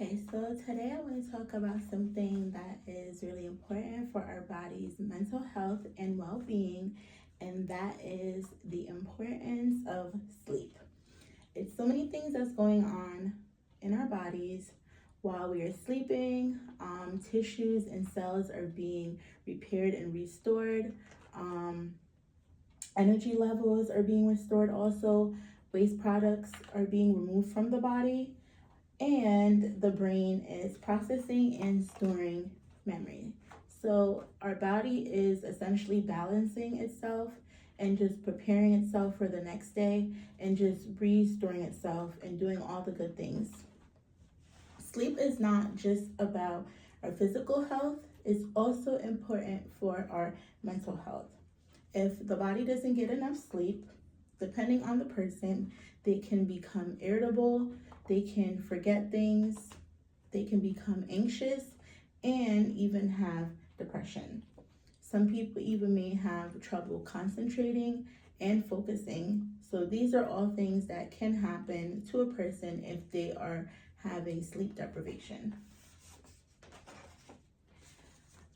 Okay, so today I want to talk about something that is really important for our body's mental health and well being, and that is the importance of sleep. It's so many things that's going on in our bodies while we are sleeping. Tissues and cells are being repaired and restored. Um, Energy levels are being restored, also, waste products are being removed from the body and the brain is processing and storing memory. So our body is essentially balancing itself and just preparing itself for the next day and just restoring itself and doing all the good things. Sleep is not just about our physical health, it's also important for our mental health. If the body doesn't get enough sleep, depending on the person, they can become irritable, they can forget things, they can become anxious, and even have depression. Some people even may have trouble concentrating and focusing. So, these are all things that can happen to a person if they are having sleep deprivation.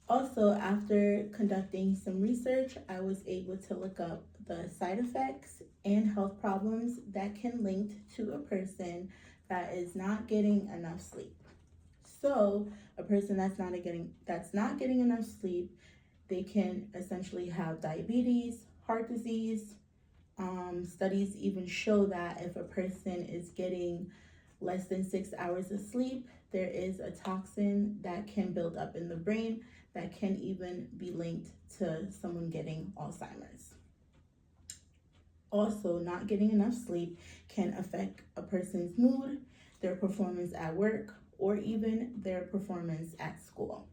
Also, after conducting some research, I was able to look up the side effects and health problems that can link to a person that is not getting enough sleep. So, a person that's not getting enough sleep, they can essentially have diabetes, heart disease. Studies even show that if a person is getting less than 6 hours of sleep, there is a toxin that can build up in the brain that can even be linked to someone getting Alzheimer's. Also, not getting enough sleep can affect a person's mood, their performance at work, or even their performance at school.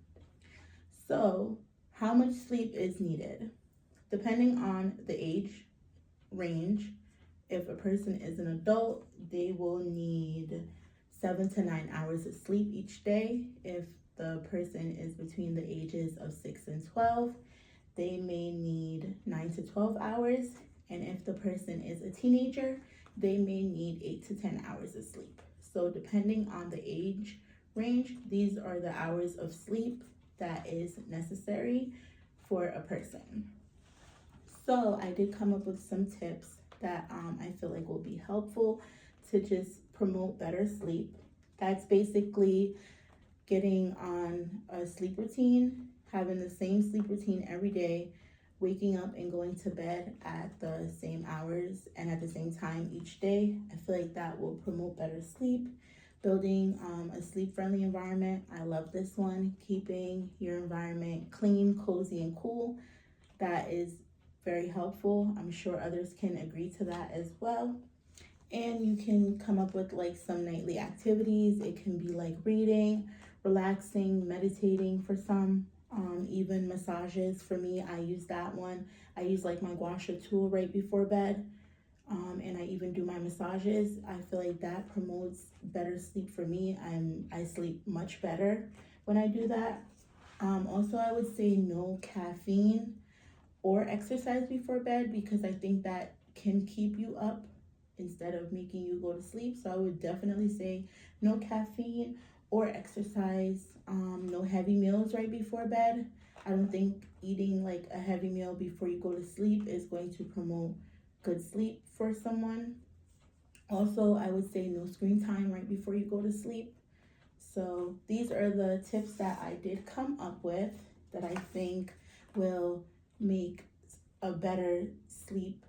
So, how much sleep is needed? Depending on the age range, if a person is an adult, they will need 7 to 9 hours of sleep each day. If the person is between the ages of 6 and 12, they may need 9 to 12 hours. And if the person is a teenager, they may need 8 to 10 hours of sleep. So, depending on the age range, these are the hours of sleep that is necessary for a person. So, I did come up with some tips that I feel like will be helpful to just promote better sleep. That's basically getting on a sleep routine, having the same sleep routine every day, waking up and going to bed at the same hours and at the same time each day. I feel like that will promote better sleep. Building a sleep-friendly environment. I love this one. Keeping your environment clean, cozy, and cool. That is very helpful. I'm sure others can agree to that as well. And you can come up with like some nightly activities. It can be like reading, relaxing, meditating for some, even massages. For me, I use that one. I use like my gua sha tool right before bed, and I even do my massages. I feel like that promotes better sleep for me. I sleep much better when I do that. Also, I would say no caffeine or exercise before bed because I think that can keep you up instead of making you go to sleep. So I would definitely say no caffeine or exercise, no heavy meals right before bed. I don't think eating like a heavy meal before you go to sleep is going to promote good sleep for someone. Also, I would say no screen time right before you go to sleep. So these are the tips that I did come up with that I think will make a better sleep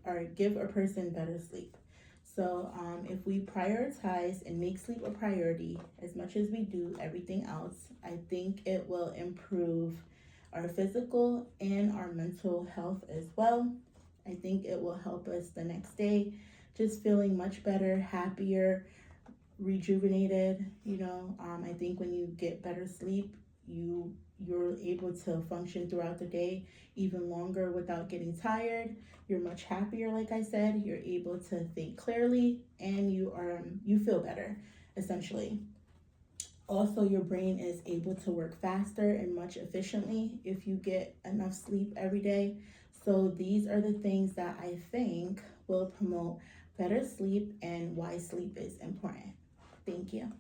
or give a person better sleep. So if we prioritize and make sleep a priority as much as we do everything else, I think it will improve our physical and our mental health as well. I think it will help us the next day just feeling much better, happier, rejuvenated. I think when you get better sleep, you're able to function throughout the day even longer without getting tired. You're much happier, like I said. You're able to think clearly, and you feel better, essentially. Also, your brain is able to work faster and much efficiently if you get enough sleep every day. So these are the things that I think will promote better sleep and why sleep is important. Thank you.